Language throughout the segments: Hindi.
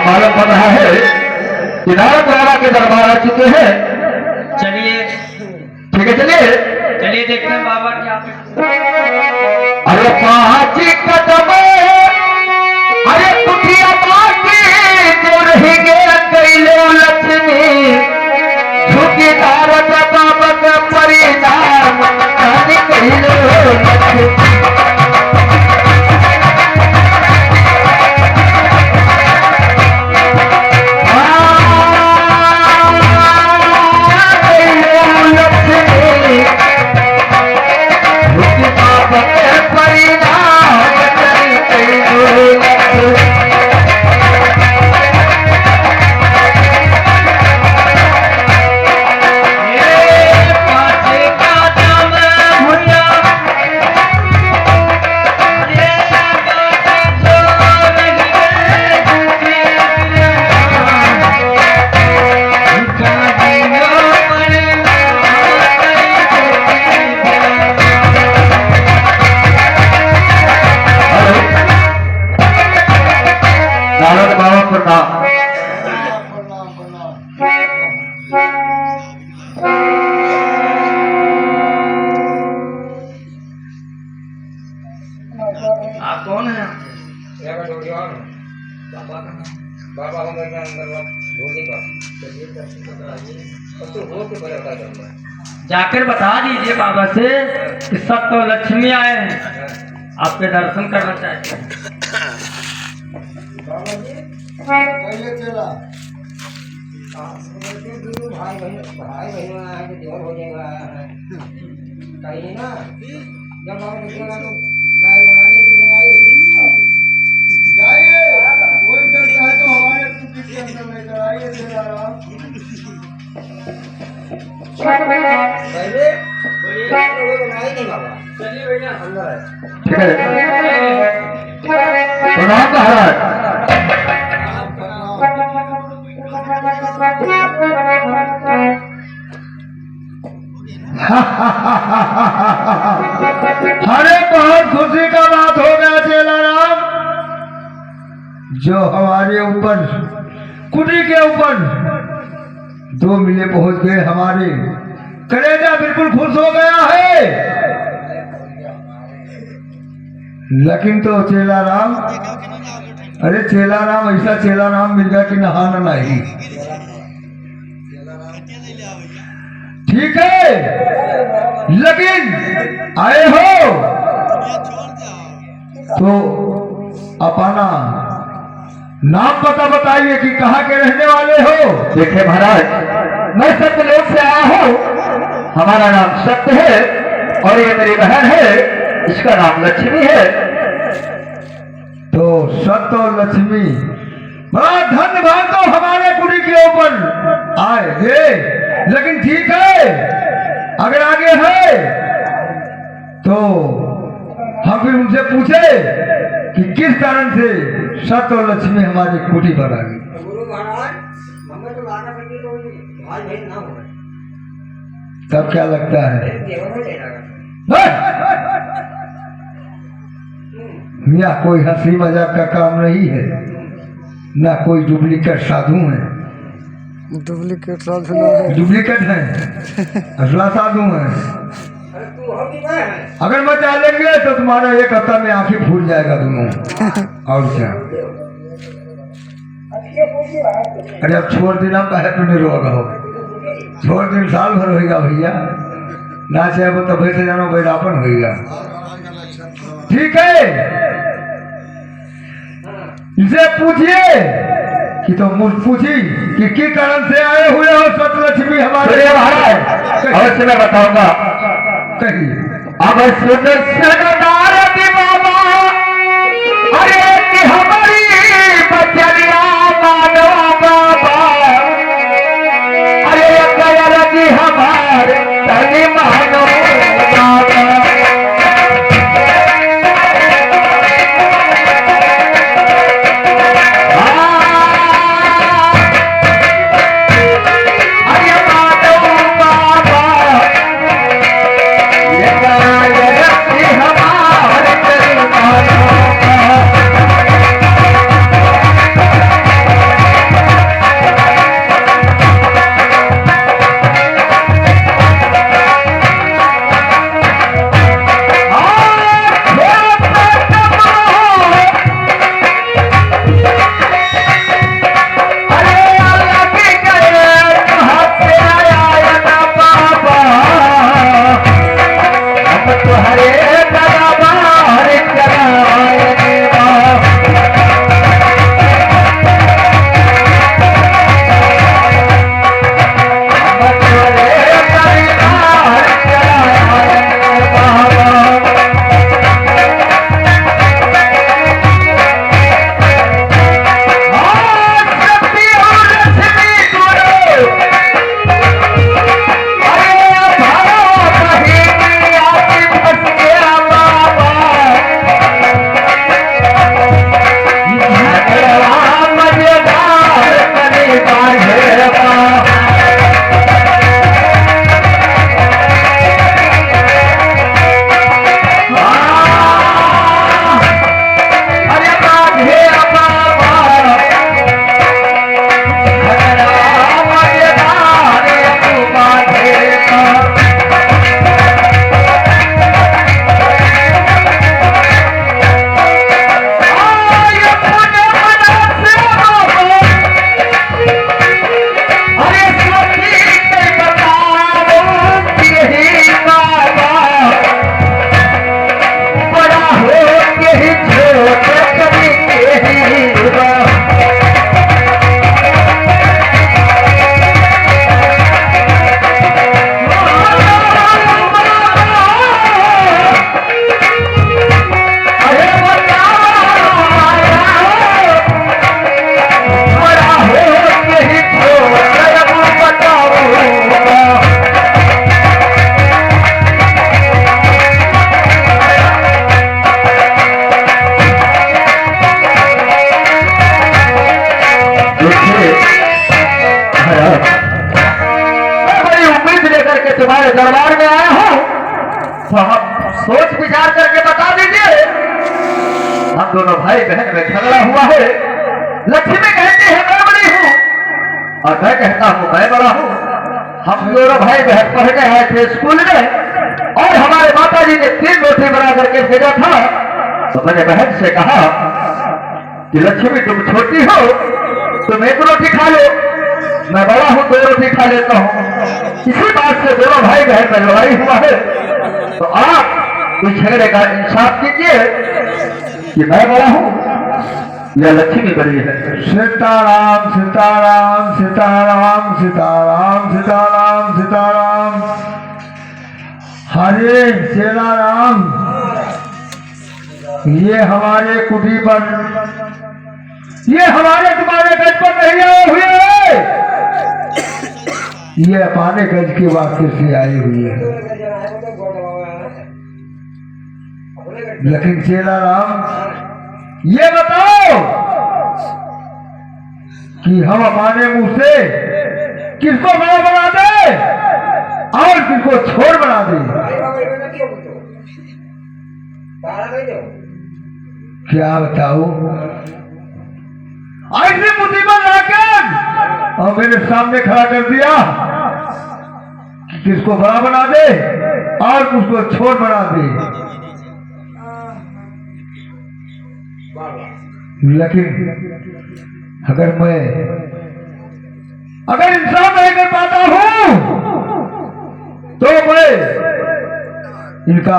मालूम पड़ रहा है कि नारद बाबा के दरबार आ चुके हैं। चलिए ठीक है, चलिए चलिए देखते हैं बाबा क्या। अरे 5 कदम अरे कुटिया बाटी जो रही गे कैलो लक्ष्मी झुकी नारद बाबा के परिणाम कहानी कैलो लक्ष्मी। नारद बाबा प्रणाम। आप कौन है? बाबा जाकर बता दीजिए बाबा से कि सब तो लक्ष्मी आए हैं, आपके दर्शन करना चाहते हैं। पहले चला भाई बहन आए तो जोर हो जाएगा कहीं ना जब आप देखिएगा तो गाय बनाने की महंगाई जाइए कोई करता है तो हमारे कुछ के अंदर लेकर आइए पहले बनाई नहीं बाबा। चलिए भैया अंदर है। ठीक है, प्रणाम महाराज। अरे बहुत खुशी का बात हो गया चेला राम, जो हमारे ऊपर कुटी के ऊपर 2 मिले पहुंच गए, हमारे कलेजा बिल्कुल खुश हो गया है। लेकिन तो चेला राम, अरे चेला राम ऐसा चेला राम मिल गया कि नहाना नहीं। ठीक है, लेकिन आए हो तो अपना नाम पता बताइए कि कहाँ के रहने वाले हो। देखिए महाराज, मैं सत्यलोक से आया हूँ, हमारा नाम सत्य है और ये मेरी बहन है, इसका नाम लक्ष्मी है। तो सत्य और लक्ष्मी बड़ा धन्य भाग तो हमारे कुड़ी के ऊपर आए गे। लेकिन ठीक है, अगर आगे है तो हम फिर उनसे पूछे कि किस कारण से सत्य और लक्ष्मी हमारी कुटी पर आ गई। गुरु महाराज हमें तो लाना पड़ती तो भाई बहन ना हो तब क्या लगता है? या कोई हंसी मजाक का काम नहीं है, ना कोई डुप्लीकेट साधु है। डुप्लीकेट साधु है, डुप्लीकेट है, असला साधु है। अगर मचा लेंगे तो तुम्हारा 1 हफ्ता में आंखें फूल जाएगा दोनों। और क्या? अरे अब छोड़ देना कहे तो नहीं रोगा हो, छोड़ दिन साल भर होगा भैया, ना चाहे वो तब से जानो बैरापन होगा। ठीक है, इसे पूछिए कि तो मुझ पूछी कि किस कारण से आए हुए हो सतलक्ष्मी हमारे। महाराज अवश्य मैं बताऊंगा। कहिए। अब नारद बाबा अरे कि हमारी बचरिया मानवा बाबा अरे जी हमारे तनि मानो बाबा। हमारा हम दोनों भाई बहन में झगड़ा हुआ है। लक्ष्मी कहती है मैं बड़ी हूँ और मैं कहता हूँ मैं बड़ा हूँ। हम दोनों भाई बहन पढ़ने आए थे स्कूल में और हमारे माता जी ने 3 रोटी बना करके भेजा था। तो मैंने बहन से कहा कि लक्ष्मी तुम छोटी हो, तुम 1 रोटी खा लो, मैं बड़ा हूँ 2 रोटी खा लेता हूँ। इसी बात से दोनों भाई बहन में लड़ाई हुआ है। तो आप इस झगड़े का इंसाफ कीजिए कि मैं बड़ा हूँ या लक्ष्मी बड़ी है। सीताराम सीताराम सीताराम सीताराम सीताराम सीताराम। हरे श्रीला राम। ये हमारे कुटी पर, ये हमारे तुम्हारे गज पर नहीं आए हुए है, ये अपने गज के वाक्य से आई हुई है। लेकिन श्रीला राम ये बताओ कि हम अपने मुंह से किसको बड़ा बना दे और किसको छोड़ बना दे। क्या बताओ, ऐसी मुसीबत लाकर और मेरे सामने खड़ा कर दिया कि किसको बड़ा बना दे और किसको छोड़ बना दे। लेकिन अगर इंसान नहीं कर पाता हूं तो मैं इनका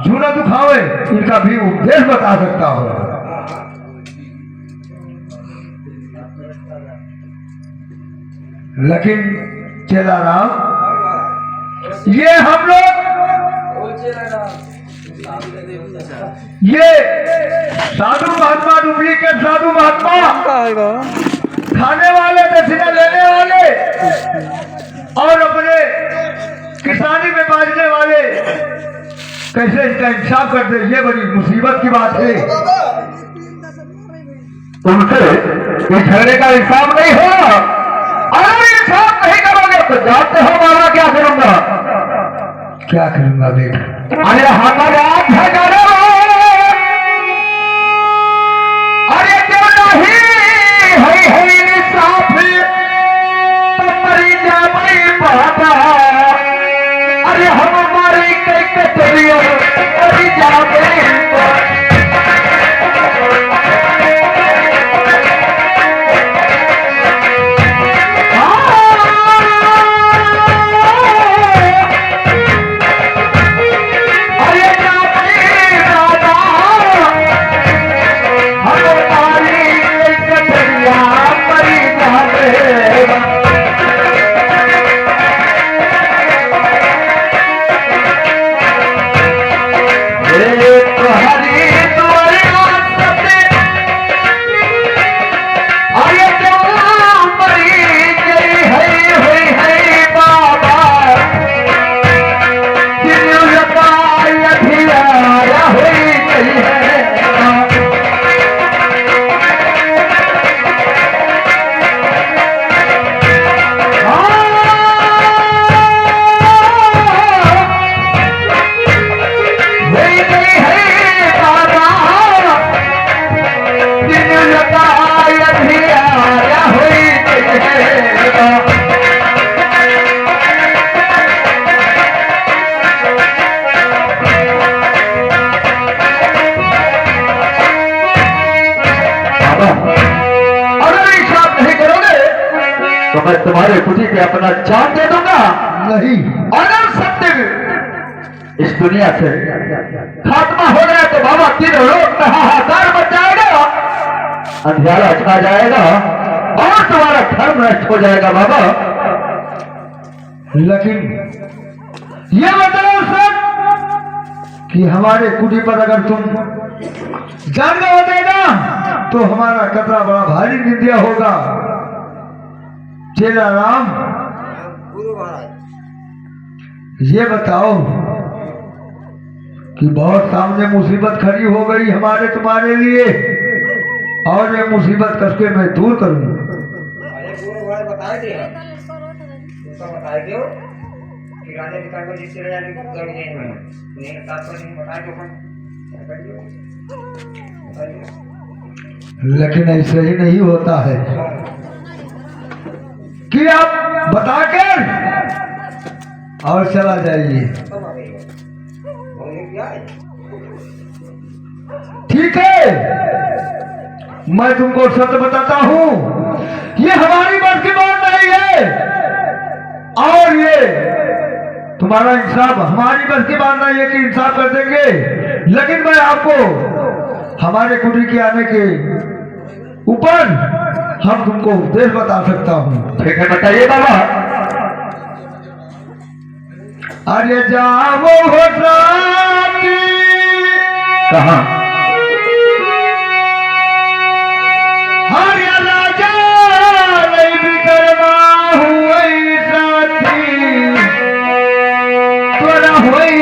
जूना दुखावे, इनका भी उपदेश बता सकता हूं। लेकिन चेला राम, ये हम लोग ये साधु महात्मा, डुप्लीकेट साधु महात्मा, खाने वाले, दक्षिणा लेने वाले और अपने किसानी में बांटने वाले कैसे इसका इंसाफ करते, ये बड़ी मुसीबत की बात है। तुमसे इस झगड़े का इंसाफ नहीं होगा। अगर इंसाफ नहीं करोगे तो जानते हो मारा क्या करूंगा। क्या करूंगा बेटा? अरे हमारा झगड़ा अरे क्यों नहीं है इंसाफ तो मरी जा मरी बाबा। अरे हम हमारी कई कचरियों मरी जा मरी तो मैं तुम्हारे कुटी पे अपना जान दे दूंगा। नहीं, अगर सत्य इस दुनिया से खात्मा हो गया तो बाबा 3 लोग में हाहाकार मच जाएगा, अंधेरा छा जाएगा और तुम्हारा धर्म नष्ट हो जाएगा बाबा। लेकिन ये बताओ सर कि हमारे कुटी पर अगर तुम जान गवा देगा तो हमारा कतरा बड़ा भारी निंदिया होगा। चेला राम, ये बताओ कि बहुत सामने मुसीबत खड़ी हो गई हमारे तुम्हारे लिए और ये मुसीबत कसके मैं दूर करूं। बताए थे बताए थे किराने दुकान पर जिससे बताए तो लेकिन ऐसे ही नहीं होता है कि आप बताकर और चला जाइए। ठीक है, मैं तुमको सत्य बताता हूं, ये हमारी बस की बात नहीं है और ये तुम्हारा इंसाफ हमारी बस की बात नहीं है कि इंसाफ कर देंगे। लेकिन मैं आपको हमारे कुटी के आने के ऊपर हम तुमको उपदेश बता सकता हूँ। ठीक है, बताइए बाबा। अरे जाओ हो साथी, कहाँ? हरे राजा नहीं बिकरमा हुई साथी, तोरा हुई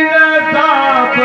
ना साफ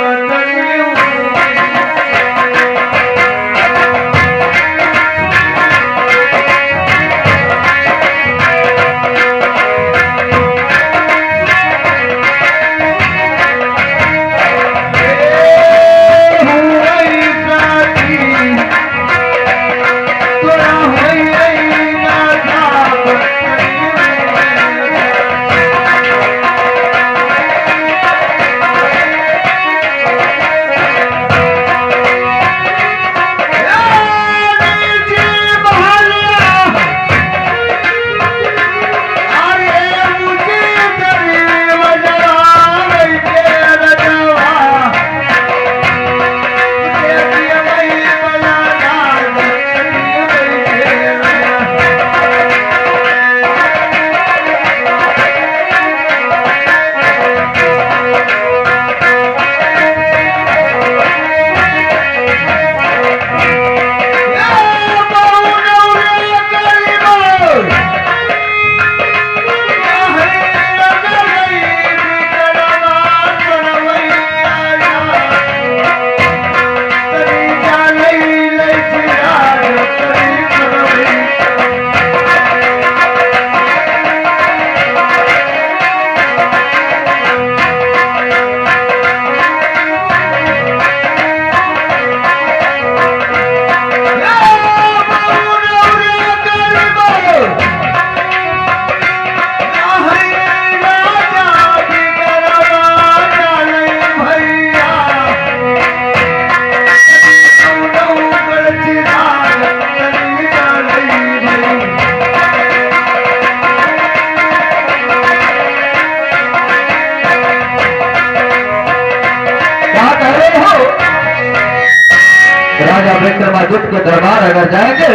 राजा विक्रमादित्य के दरबार अगर जाएंगे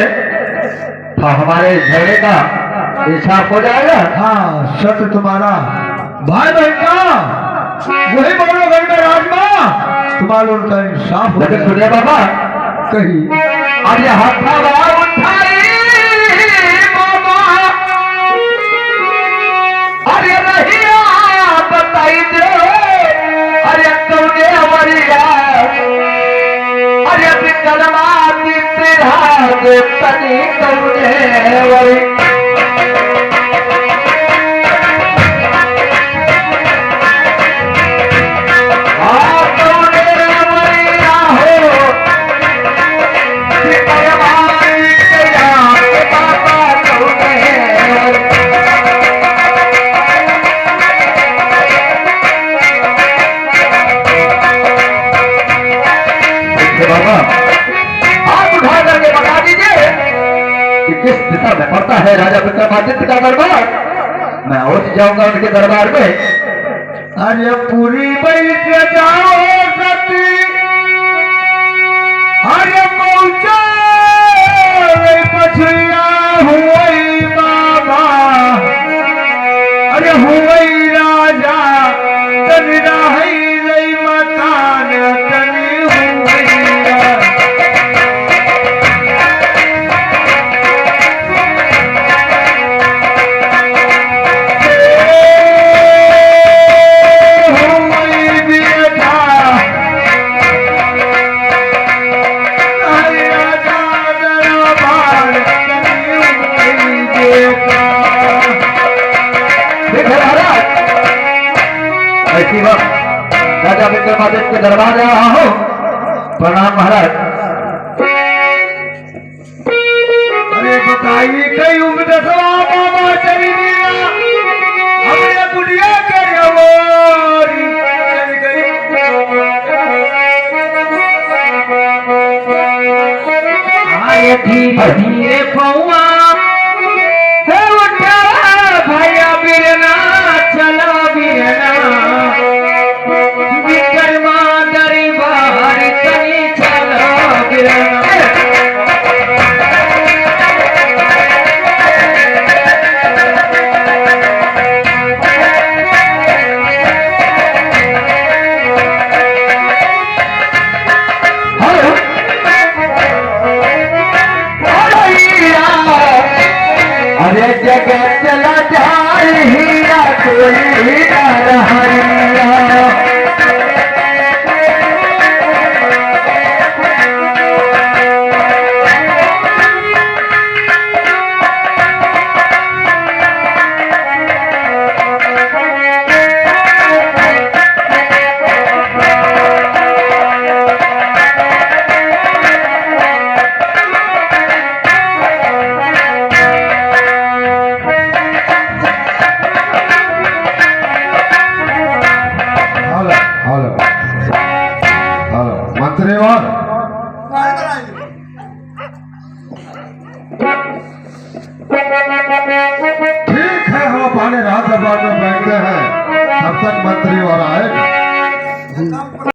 तो हमारे झगड़े का इंसाफ हो जाएगा। हाँ, सत्य तुम्हारा भाई बहन का वही बोलो घर में राजमा तुम्हारा उनका इंसाफ हो लेकिन सुनिए बाबा, कही अब ये हथवा उठाई बाबा, अरे रहिया बताई दे, अरे कौने अमरिया, अरे विक्रमादित्य राज तनी कौने वरी। आप उठा करके बता दीजिए कि किस दिशा में पड़ता है राजा विक्रमादित्य का दरबार। मैं और जाऊंगा उनके दरबार में। अरे पूरी बैठ जाओ सती, अरे पहुंचो पछुआ हुई बाबा, अरे हुई राजा तन रही लई मकान तनी ऐसी वक्त राजा विक्रमादित्य के दरबार आ रहा हूँ। प्रणाम महाराज। आई कई उम्र सवा बाबा चली गया हमने बुढ़िया के रवोरी चली गई आए धीरे धीरे पौआ है उठा भैया बिरना चला बिरना विकर्मा दरबार तनी चला बिरना अरे जगह चला जाए हीरा कोई हीरा रहा मंत्रीवान ठीक है हम अपने राज्यसभा में बैठते हैं तब तक मंत्री और आएगा